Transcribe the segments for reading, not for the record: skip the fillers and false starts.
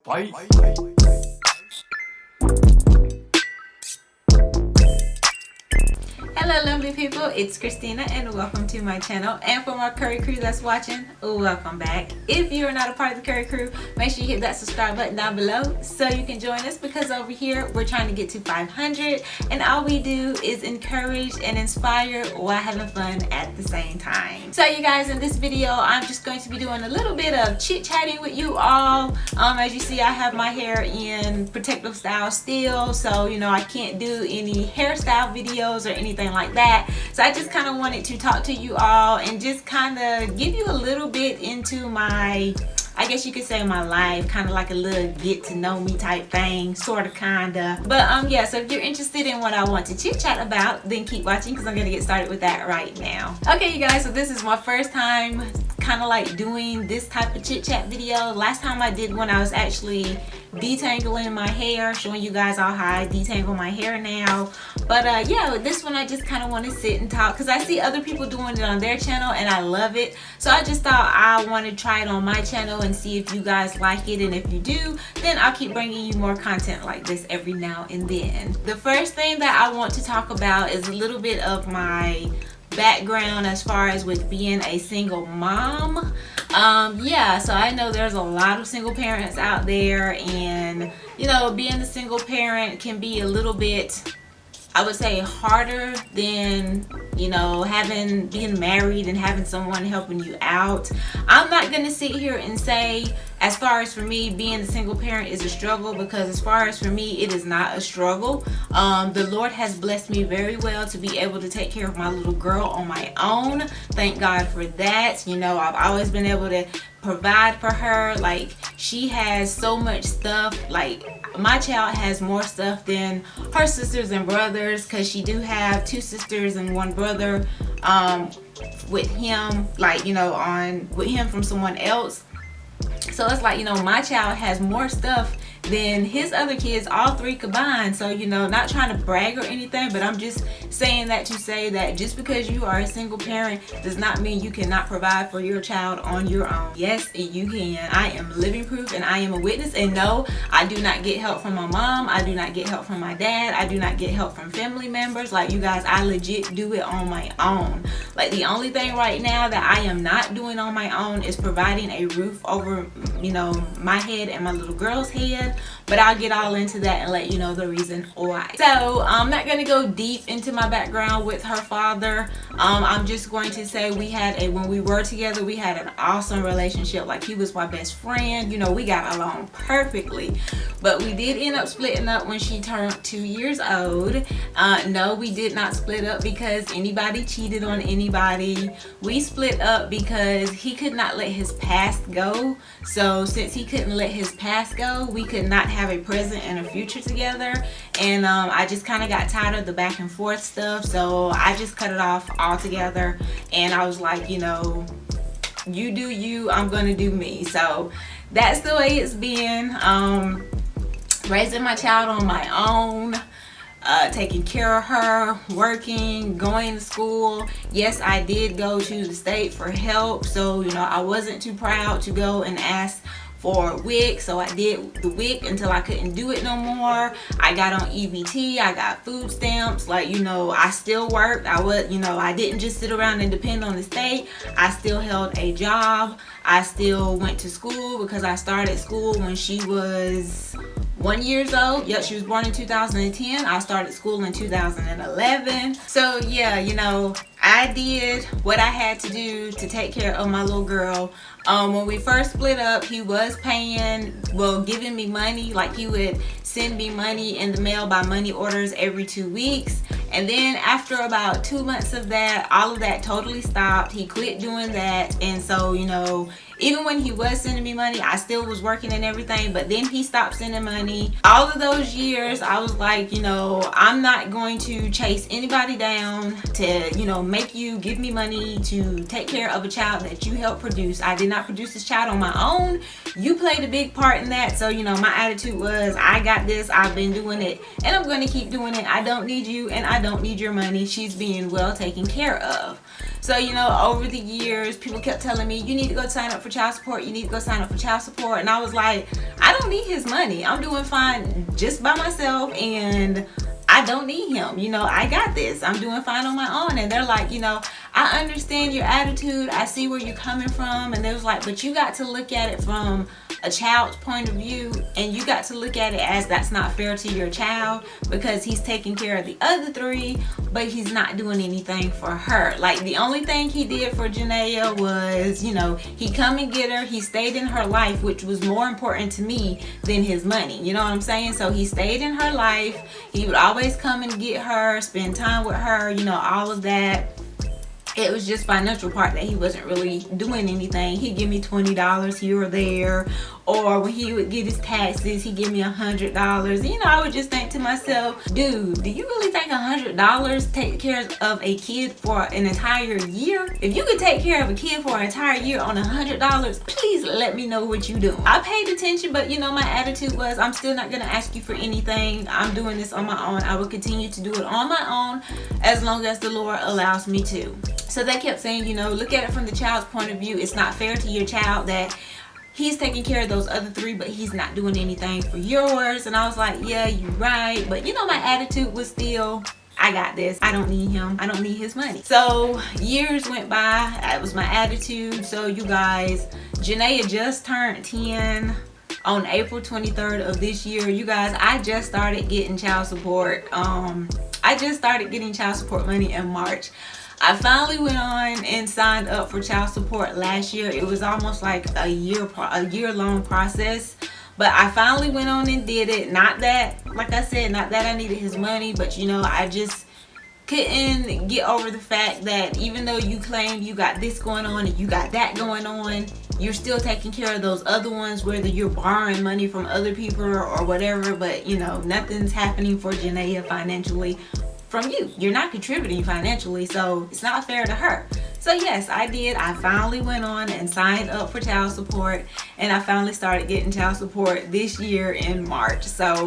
Bye. Hello lovely people, it's Christina and welcome to my channel. And for my Curry crew that's watching, welcome back. If you're not a part of the Curry crew, make sure you hit that subscribe button down below so you can join us, because over here we're trying to get to 500 and all we do is encourage and inspire while having fun at the same time. So you guys, in this video I'm just going to be doing a little bit of chit-chatting with you all. As you see, I have my hair in protective style still, so you know I can't do any hairstyle videos or anything like that. So I just kind of wanted to talk to you all and just kind of give you a little bit into my, I guess you could say, my life, kind of like a little get to know me type thing, sort of, kind of. But yeah, so if you're interested in what I want to chit chat about, then keep watching because I'm gonna get started with that right now. Okay you guys, so this is my first time kind of like doing this type of chit chat video. Last time I did one, I was actually detangling my hair, showing you guys all how I detangle my hair now. But yeah, with this one I just kind of want to sit and talk because I see other people doing it on their channel and I love it. So I just thought I want to try it on my channel and see if you guys like it, and if you do, then I'll keep bringing you more content like this every now and then. The first thing that I want to talk about is a little bit of my background as far as with being a single mom. Yeah, so I know there's a lot of single parents out there, and you know, being a single parent can be a little bit, I would say, harder than, you know, being married and having someone helping you out. I'm not gonna sit here and say as far as for me being a single parent is a struggle, because as far as for me it is not a struggle. The Lord has blessed me very well to be able to take care of my little girl on my own. Thank God for that. You know, I've always been able to provide for her. Like, she has so much stuff. Like, my child has more stuff than her sisters and brothers, because she do have 2 sisters and 1 brother with him, like, you know, with him from someone else. So it's like, you know, my child has more stuff than his other kids, all 3 combined. So, you know, not trying to brag or anything, but I'm just saying that to say that just because you are a single parent does not mean you cannot provide for your child on your own. Yes, you can. I am living proof and I am a witness. And no, I do not get help from my mom. I do not get help from my dad. I do not get help from family members. Like, you guys, I legit do it on my own. Like, the only thing right now that I am not doing on my own is providing a roof over, you know, my head and my little girl's head. But I'll get all into that and let you know the reason why. So I'm not going to go deep into my background with her father. I'm just going to say when we were together, we had an awesome relationship. Like, he was my best friend. You know, we got along perfectly. But we did end up splitting up when she turned 2 years old. No, we did not split up because anybody cheated on anybody. We split up because he could not let his past go. So since he couldn't let his past go, we could not have a present and a future together. And I just kind of got tired of the back and forth stuff, so I just cut it off altogether. And I was like, you know, you do you, I'm gonna do me. So that's the way it's been. Raising my child on my own, taking care of her, working, going to school. Yes, I did go to the state for help, so you know, I wasn't too proud to go and ask for a WIC, so I did the WIC until I couldn't do it no more. I got on EBT, I got food stamps. Like, you know, I still worked. I didn't just sit around and depend on the state. I still held a job. I still went to school because I started school when she was 1 year old. Yep, she was born in 2010. I started school in 2011. So yeah, you know, I did what I had to do to take care of my little girl. When we first split up, he was giving me money. Like, he would send me money in the mail by money orders every 2 weeks. And then after about 2 months of that, all of that totally stopped. He quit doing that. And so, you know, even when he was sending me money, I still was working and everything, but then he stopped sending money. All of those years, I was like, you know, I'm not going to chase anybody down to, you know, make you give me money to take care of a child that you helped produce. I did not produce this child on my own. You played a big part in that. So, you know, my attitude was, I got this, I've been doing it, and I'm going to keep doing it. I don't need you and I don't need your money. She's being well taken care of. So, you know, over the years, people kept telling me, you need to go sign up for child support. You need to go sign up for child support. And I was like, I don't need his money. I'm doing fine just by myself, and I don't need him. You know, I got this. I'm doing fine on my own. And they're like, you know, I understand your attitude. I see where you're coming from. And they was like, but you got to look at it from a child's point of view, and you got to look at it as that's not fair to your child, because he's taking care of the other three, but he's not doing anything for her. Like, the only thing he did for Janaea was, you know, he come and get her. He stayed in her life, which was more important to me than his money. You know what I'm saying? So he stayed in her life. He would always come and get her, spend time with her, you know, all of that. It was just financial part that he wasn't really doing anything. He'd give me $20 here or there, or when he would get his taxes, he'd give me $100. You know, I would just think to myself, dude, do you really think $100 take care of a kid for an entire year? If you could take care of a kid for an entire year on $100, please let me know what you do. I paid attention, but you know, my attitude was, I'm still not gonna ask you for anything. I'm doing this on my own. I will continue to do it on my own as long as the Lord allows me to. So they kept saying, you know, look at it from the child's point of view. It's not fair to your child that he's taking care of those other three, but he's not doing anything for yours. And I was like, yeah, you're right. But you know, my attitude was still, I got this. I don't need him. I don't need his money. So years went by. That was my attitude. So you guys, Janaea just turned 10 on April 23rd of this year. You guys, I just started getting child support. I just started getting child support money in March. I finally went on and signed up for child support last year. It was almost like a year-long process, but I finally went on and did it. Not that, like I said, not that I needed his money, but you know, I just couldn't get over the fact that even though you claim you got this going on and you got that going on, you're still taking care of those other ones, whether you're borrowing money from other people or whatever. But you know, nothing's happening for Janaea financially from you. You're not contributing financially, so it's not fair to her. So yes, I did. I finally went on and signed up for child support, and I finally started getting child support this year in March. So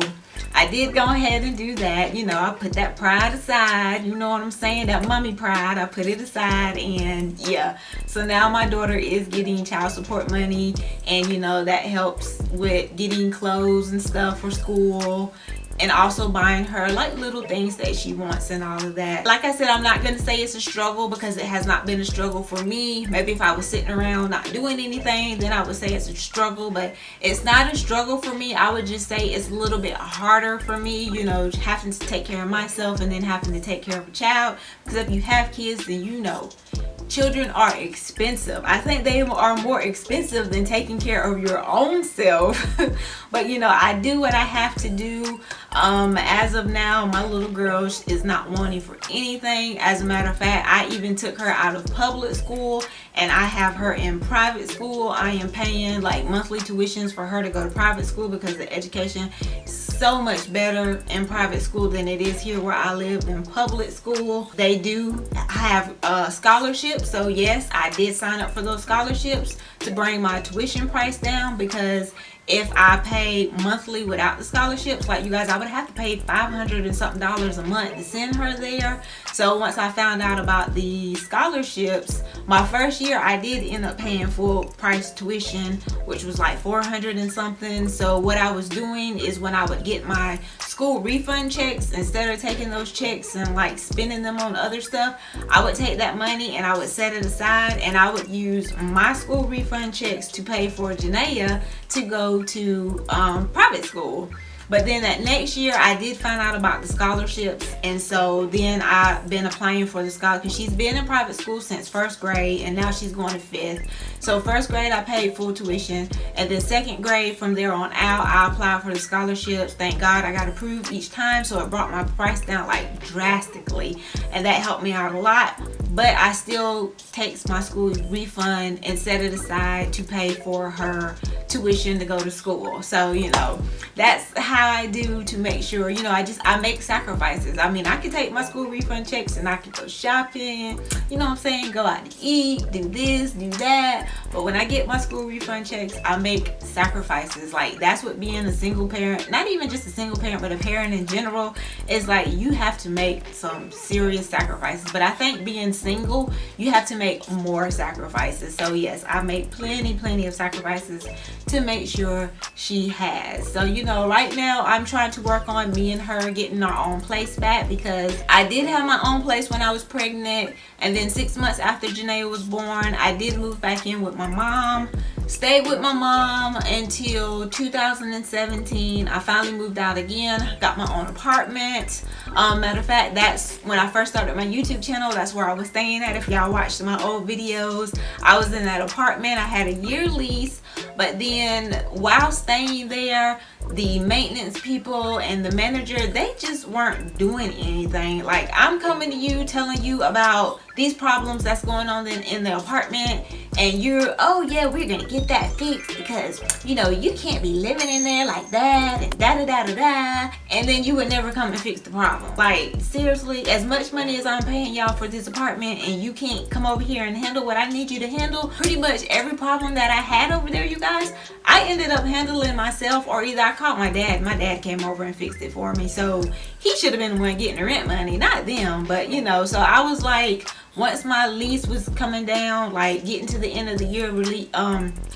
I did go ahead and do that. You know, I put that pride aside. You know what I'm saying? That mommy pride, I put it aside, and yeah. So now my daughter is getting child support money, and you know, that helps with getting clothes and stuff for school, and also buying her like little things that she wants and all of that. Like I said, I'm not gonna say it's a struggle, because it has not been a struggle for me. Maybe if I was sitting around not doing anything, then I would say it's a struggle, but it's not a struggle for me. I would just say it's a little bit harder for me, you know, having to take care of myself and then having to take care of a child. Because if you have kids, then you know, children are expensive. I think they are more expensive than taking care of your own self. But you know, I do what I have to do. As of now, my little girl is not wanting for anything. As a matter of fact, I even took her out of public school and I have her in private school. I am paying like monthly tuitions for her to go to private school, because the education is so much better in private school than it is here where I live in public school. They do have scholarships, so yes, I did sign up for those scholarships to bring my tuition price down, because if I paid monthly without the scholarships, like you guys, I would have to pay $500 and something a month to send her there. So once I found out about the scholarships, my first year I did end up paying full price tuition, which was like $400 and something. So what I was doing is, when I would get my school refund checks, instead of taking those checks and like spending them on other stuff, I would take that money and I would set it aside, and I would use my school refund checks to pay for Janaea to go to private school. But then that next year, I did find out about the scholarships, and so then I've been applying for the scholarship, because she's been in private school since first grade, and now she's going to fifth. So first grade, I paid full tuition, and then second grade, from there on out, I applied for the scholarships. Thank God I got approved each time, so it brought my price down like drastically, and that helped me out a lot. But I still takes my school refund and set it aside to pay for her tuition to go to school. So you know, that's how I do to make sure, you know, I make sacrifices. I mean, I can take my school refund checks and I can go shopping, you know what I'm saying, go out to eat, do this, do that, but when I get my school refund checks, I make sacrifices. Like, that's what being a single parent, not even just a single parent, but a parent in general, is like, you have to make some serious sacrifices. But I think being single, you have to make more sacrifices. So yes, I make plenty of sacrifices to make sure she has. So, you know, right now I'm trying to work on me and her getting our own place back, because I did have my own place when I was pregnant, and then 6 months after Janae was born, I did move back in with my mom. Stayed with my mom until 2017. I finally moved out again, got my own apartment. Matter of fact, that's when I first started my YouTube channel. That's where I was staying at. If y'all watched my old videos, I was in that apartment. I had a year lease, but then while staying there, the maintenance people and the manager, they just weren't doing anything. Like, I'm coming to you telling you about these problems that's going on in the apartment, and you're, oh yeah, we're gonna get that fixed, because you know you can't be living in there like that, and da, and then you would never come and fix the problem. Like, seriously, as much money as I'm paying y'all for this apartment, and you can't come over here and handle what I need you to handle. Pretty much every problem that I had over there, you guys, I ended up handling myself, or either I called my dad. My dad came over and fixed it for me. So he should have been the one getting the rent money, not them. But you know, so I was like, once my lease was coming down, like getting to the end of the year,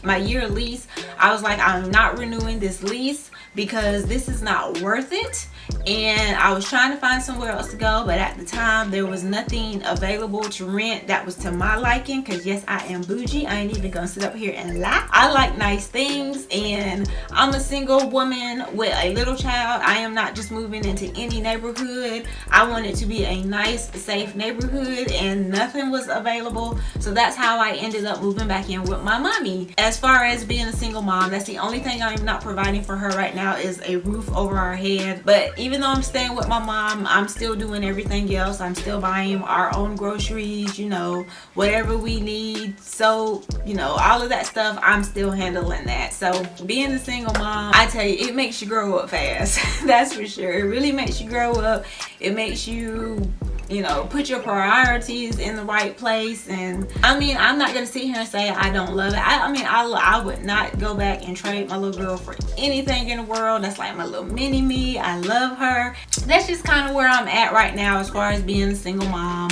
my year lease, I was like, I'm not renewing this lease because this is not worth it. And I was trying to find somewhere else to go, but at the time there was nothing available to rent that was to my liking, because yes, I am bougie. I ain't even gonna sit up here and lie. I like nice things, and I'm a single woman with a little child. I am not just moving into any neighborhood. I want it to be a nice, safe neighborhood, and nothing was available. So that's how I ended up moving back in with my mommy. As far as being a single mom, that's the only thing I'm not providing for her right now, is a roof over our head. But even though I'm staying with my mom, I'm still doing everything else. I'm still buying our own groceries, you know, whatever we need. So, you know, all of that stuff, I'm still handling that. So being a single mom, I tell you, it makes you grow up fast. That's for sure. It really makes you grow up. It makes you, you know, put your priorities in the right place. And I mean, I'm not gonna sit here and say I don't love it. I mean, I would not go back and trade my little girl for anything in the world. That's like my little mini me. I love her. That's just kind of where I'm at right now as far as being a single mom.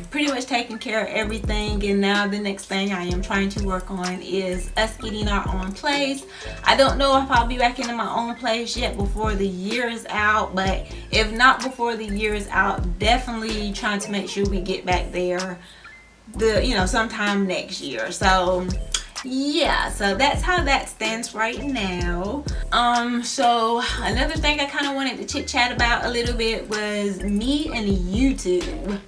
Pretty much taking care of everything, and now the next thing I am trying to work on is us getting our own place. I don't know if I'll be back into my own place yet before the year is out, but if not before the year is out, definitely trying to make sure we get back there sometime next year. So yeah, so that's how that stands right now. So another thing I kind of wanted to chit chat about a little bit was me and YouTube.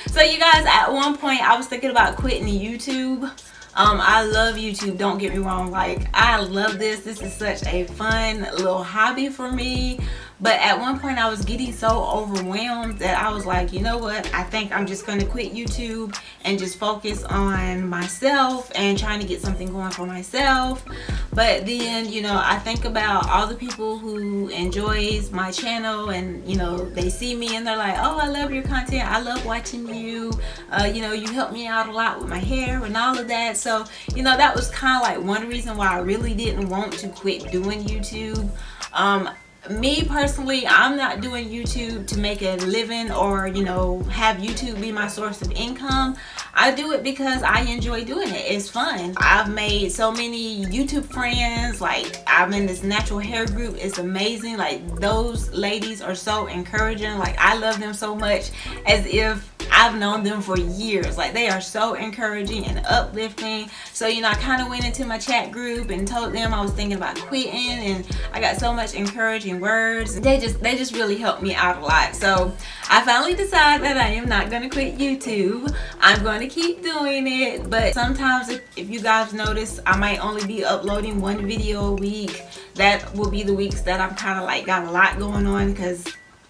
So you guys, at one point I was thinking about quitting YouTube. I love YouTube, don't get me wrong. Like, I love this. This is such a fun little hobby for me. But at one point I was getting so overwhelmed that I was like, you know what? I think I'm just going to quit YouTube and just focus on myself and trying to get something going for myself. But then, you know, I think about all the people who enjoys my channel, and, you know, they see me and they're like, oh, I love your content. I love watching you. You know, you help me out a lot with my hair and all of that. So, you know, that was kind of like one reason why I really didn't want to quit doing YouTube. Me personally, I'm not doing YouTube to make a living or, you know, have YouTube be my source of income. I do it because I enjoy doing it. It's fun. I've made so many YouTube friends. Like, I'm in this natural hair group. It's amazing. Like, those ladies are so encouraging. Like, I love them so much, as if I've known them for years. Like, they are so encouraging and uplifting. So, you know, I kind of went into my chat group and told them I was thinking about quitting, and I got so much encouraging words. They just really helped me out a lot. So I finally decided that I am not going to quit YouTube. I'm going to keep doing it. But sometimes, if you guys notice, I might only be uploading one video a week. That will be the weeks that I'm kind of like got a lot going on, because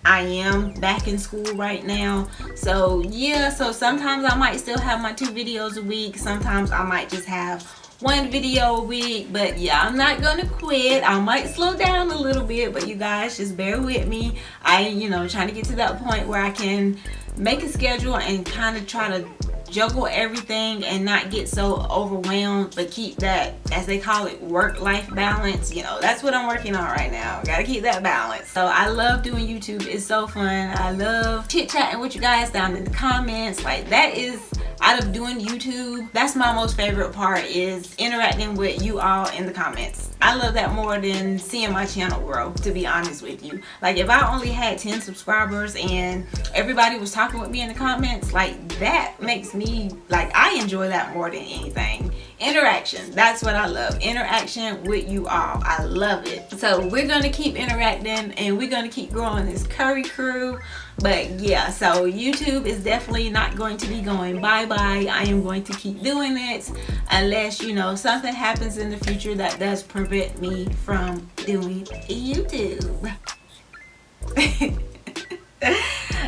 I am back in school right now. So yeah, so sometimes I might still have my 2 videos a week. Sometimes I might just have 1 video a week. But yeah, I'm not gonna quit. I might slow down a little bit, but you guys just bear with me. I, you know, trying to get to that point where I can make a schedule and kind of try to juggle everything and not get so overwhelmed, but keep that, as they call it, work-life balance. You know, that's what I'm working on right now. Gotta keep that balance. So I love doing YouTube. It's so fun. I love chit-chatting with you guys down in the comments. Like, that is, out of doing YouTube, that's my most favorite part, is interacting with you all in the comments. I love that more than seeing my channel grow, to be honest with you. Like, if I only had 10 subscribers and everybody was talking with me in the comments, like, that makes me, like, I enjoy that more than anything. Interaction, that's what I love. Interaction with you all, I love it. So we're gonna keep interacting and we're gonna keep growing this curry crew. But yeah, so YouTube is definitely not going to be going bye-bye. I am going to keep doing it unless, you know, something happens in the future that does prevent me from doing YouTube.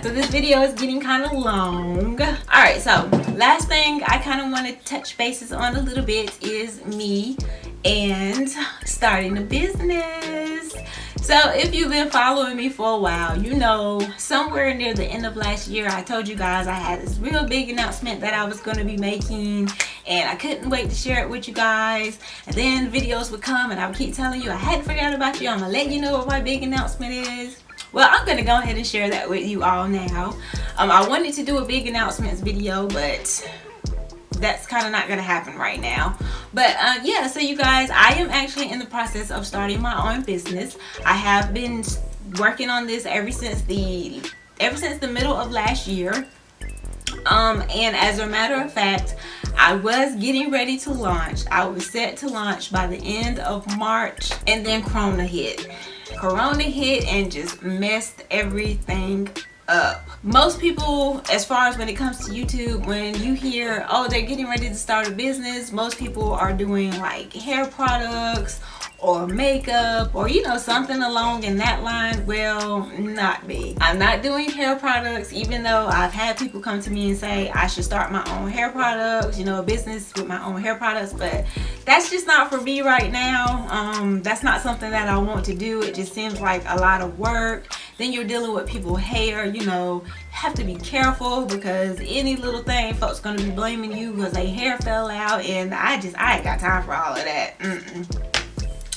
So this video is getting kind of long. Alright, so last thing I kind of want to touch bases on a little bit is me and starting a business. So if you've been following me for a while, you know somewhere near the end of last year I told you guys I had this real big announcement that I was going to be making, and I couldn't wait to share it with you guys. And then videos would come and I would keep telling you I hadn't forgot about you. I'm gonna let you know what my big announcement is. Well, I'm gonna go ahead and share that with you all now. I wanted to do a big announcements video, but that's kind of not gonna happen right now. But yeah, so you guys, I am actually in the process of starting my own business. I have been working on this ever since the middle of last year. And as a matter of fact, I was getting ready to launch. I was set to launch by the end of March, and then Corona hit. Corona hit and just messed everything up. Most people, as far as when it comes to YouTube, when you hear, oh, they're getting ready to start a business, most people are doing like hair products or makeup, or, you know, something along in that line. Well, not me. I'm not doing hair products, even though I've had people come to me and say I should start my own hair products, you know, a business with my own hair products, but that's just not for me right now. That's not something that I want to do. It just seems like a lot of work. Then you're dealing with people's hair, you know, have to be careful because any little thing, folks gonna be blaming you because their hair fell out, and I ain't got time for all of that.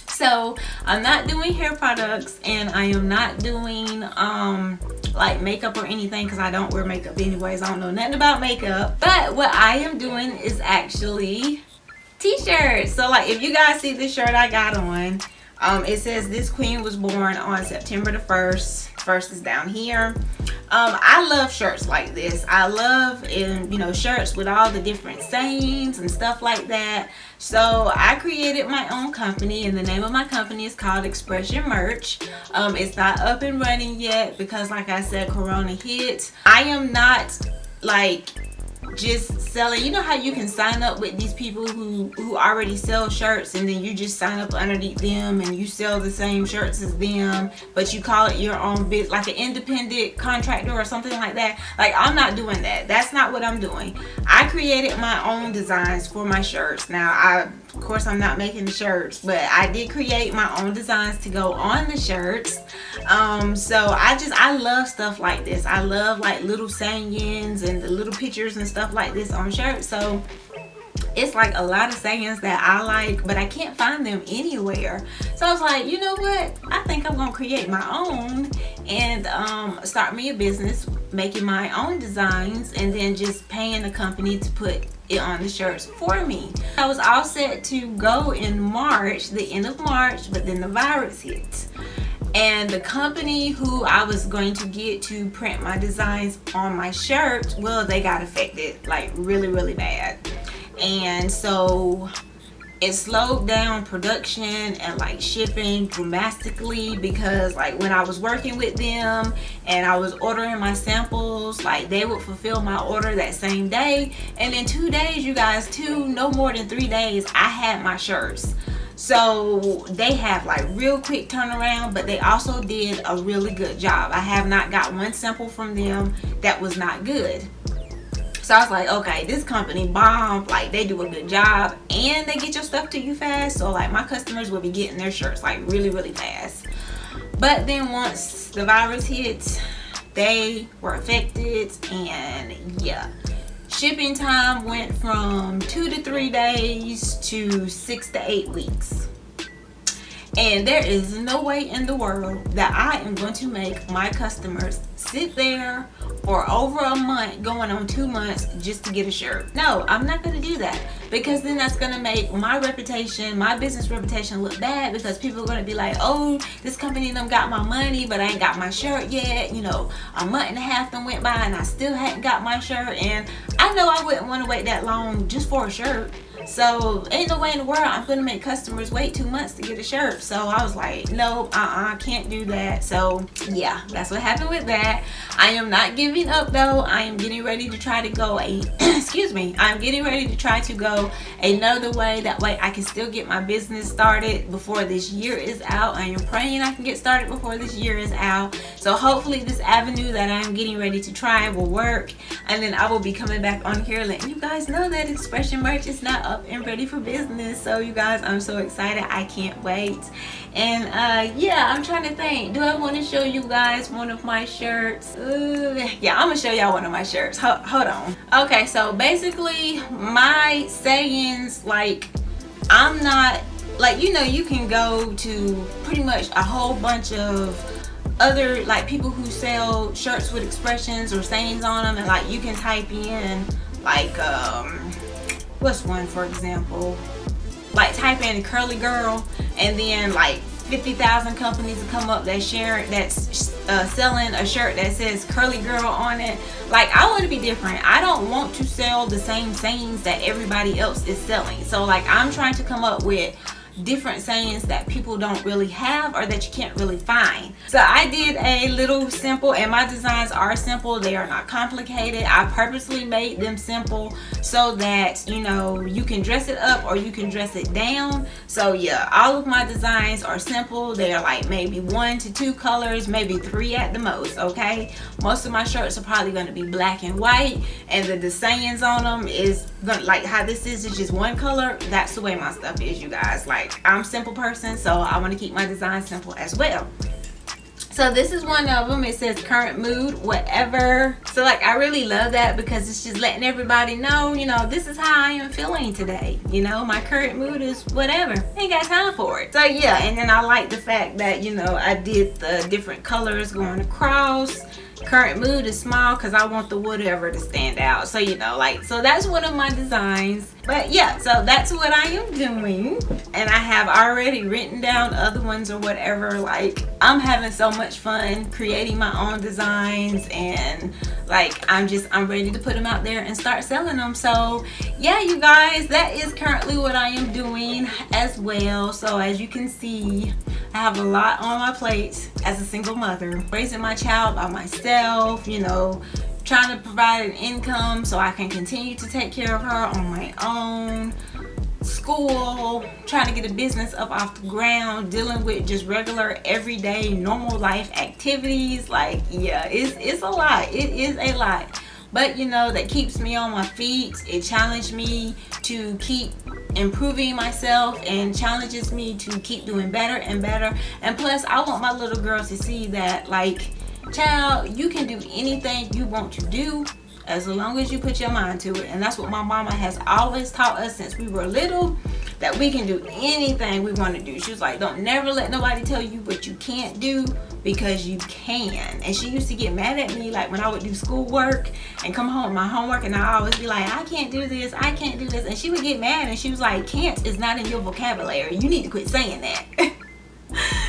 So I'm not doing hair products, and I am not doing like makeup or anything because I don't wear makeup anyways. I don't know nothing about makeup. But what I am doing is actually t-shirts. So like, if you guys see this shirt I got on, it says this queen was born on September the 1st. First is down here. I love shirts like this. I love, you know, shirts with all the different sayings and stuff like that. So I created my own company, and the name of my company is called Expression Merch. It's not up and running yet because, like I said, Corona hit. I am not like just selling, you know how you can sign up with these people who already sell shirts, and then you just sign up underneath them and you sell the same shirts as them, but you call it your own bit, like an independent contractor or something like that. Like, I'm not doing that. That's not what I'm doing. I created my own designs for my shirts. Now, of course, I'm not making the shirts, but I did create my own designs to go on the shirts. So I love stuff like this. I love like little sayings and the little pictures and stuff like this on shirts. So it's like a lot of sayings that I like, but I can't find them anywhere. So I was like, you know what? I think I'm gonna create my own and start me a business making my own designs, and then just paying a company to put it on the shirts for me. I was all set to go in March, the end of March, but then the virus hit. And the company who I was going to get to print my designs on my shirt, well, they got affected like really, really bad. And so it slowed down production and like shipping dramatically, because like when I was working with them and I was ordering my samples, like they would fulfill my order that same day, and in 2 days, you guys, no more than 3 days, I had my shirts. So they have like real quick turnaround, but they also did a really good job. I have not got one sample from them that was not good. So I was like, okay, this company bomb, like they do a good job and they get your stuff to you fast. So like my customers will be getting their shirts like really, really fast. But then once the virus hit, they were affected, and yeah, Shipping time went from 2 to 3 days to 6 to 8 weeks. And there is no way in the world that I am going to make my customers sit there for over a month, going on 2 months, just to get a shirt. No, I'm not going to do that, because then that's going to make my reputation, my business reputation, look bad, because people are going to be like, oh, this company done got my money, but I ain't got my shirt yet. You know, a month and a half done went by and I still hadn't got my shirt. And I know I wouldn't want to wait that long just for a shirt. So ain't no way in the world I'm gonna make customers wait 2 months to get a shirt. So I was like, nope, can't do that. So yeah, that's what happened with that. I am not giving up though. I am getting ready to try to go excuse me, I'm getting ready to try to go another way. That way I can still get my business started before this year is out. I am praying I can get started before this year is out. So hopefully this avenue that I'm getting ready to try will work, and then I will be coming back on here letting you guys know that Expression merch is not up and ready for business. So you guys, I'm so excited. I can't wait. And yeah, I'm trying to think, do I want to show you guys one of my shirts? Yeah, I'm gonna show y'all one of my shirts. Hold on. Okay, so basically my sayings, like, I'm not like, you know, you can go to pretty much a whole bunch of other like people who sell shirts with expressions or sayings on them, and like you can type in like what's one, for example, like type in curly girl, and then like 50,000 companies will come up that's selling a shirt that says curly girl on it. Like, I want to be different. I don't want to sell the same sayings that everybody else is selling. So like, I'm trying to come up with different sayings that people don't really have or that you can't really find. So I did a little simple, and my designs are simple. They are not complicated. I purposely made them simple so that, you know, you can dress it up or you can dress it down. So yeah, all of my designs are simple. They are like maybe 1 to 2 colors, maybe 3 at the most. Okay, most of my shirts are probably going to be black and white, and the sayings on them is gonna, like how this is just one color. That's the way my stuff is, you guys. Like, I'm a simple person, so I want to keep my design simple as well. So this is one of them. It says current mood, whatever. So like, I really love that because it's just letting everybody know, you know, this is how I am feeling today. You know, my current mood is whatever. Ain't got time for it. So yeah, and then I like the fact that, you know, I did the different colors going across. Current mood is small because I want the whatever to stand out. So, you know, like, so that's one of my designs. But yeah, so that's what I am doing, and I have already written down other ones or whatever. Like, I'm having so much fun creating my own designs, and like, I'm ready to put them out there and start selling them. So yeah, you guys, that is currently what I am doing as well. So as you can see, I have a lot on my plate as a single mother, raising my child by myself, you know, trying to provide an income so I can continue to take care of her on my own, school, trying to get a business up off the ground, dealing with just regular everyday normal life activities. Like, yeah, it's a lot. It is a lot, but you know, that keeps me on my feet. It challenged me to keep improving myself and challenges me to keep doing better and better. And plus, I want my little girl to see that, like, child, you can do anything you want to do as long as you put your mind to it. And that's what my mama has always taught us since we were little, that we can do anything we want to do. She was like, don't never let nobody tell you what you can't do, because you can. And she used to get mad at me, like when I would do schoolwork and come home with my homework, and I always be like, I can't do this, I can't do this. And she would get mad, and she was like, can't is not in your vocabulary. You need to quit saying that.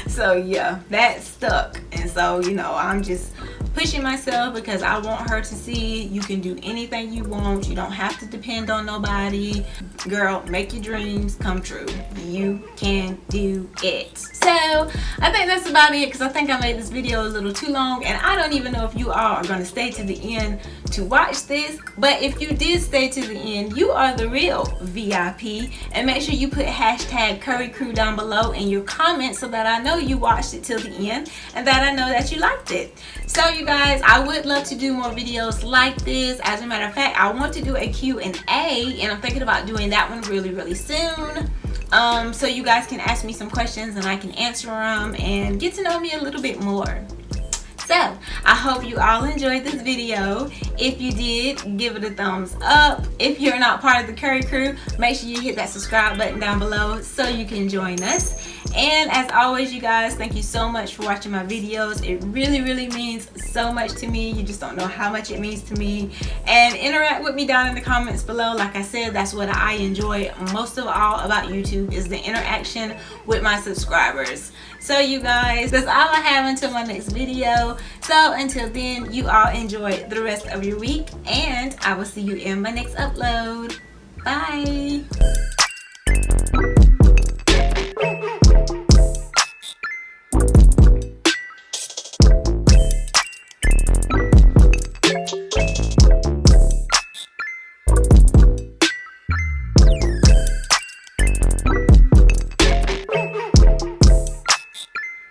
So yeah, that stuck. And so, you know, I'm just pushing myself because I want her to see you can do anything you want. You don't have to depend on nobody. Girl, make your dreams come true. You can do it. So I think that's about it, because I think I made this video a little too long, and I don't even know if you all are going to stay to the end to watch this. But if you did stay to the end, you are the real VIP. And make sure you put hashtag Curry Crew down below in your comments so that I know you watched it till the end and that I know that you liked it. So you guys, I would love to do more videos like this. As a matter of fact, I want to do a Q&A, and I'm thinking about doing that one really soon. So you guys can ask me some questions and I can answer them and get to know me a little bit more. So, I hope you all enjoyed this video. If you did, give it a thumbs up. If you're not part of the Curry crew, make sure you hit that subscribe button down below so you can join us. And as always, you guys, thank you so much for watching my videos. It really, really means so much to me. You just don't know how much it means to me. And interact with me down in the comments below. Like I said, that's what I enjoy most of all about YouTube, is the interaction with my subscribers. So you guys, that's all I have until my next video. So until then, you all enjoy the rest of your week, and I will see you in my next upload. Bye.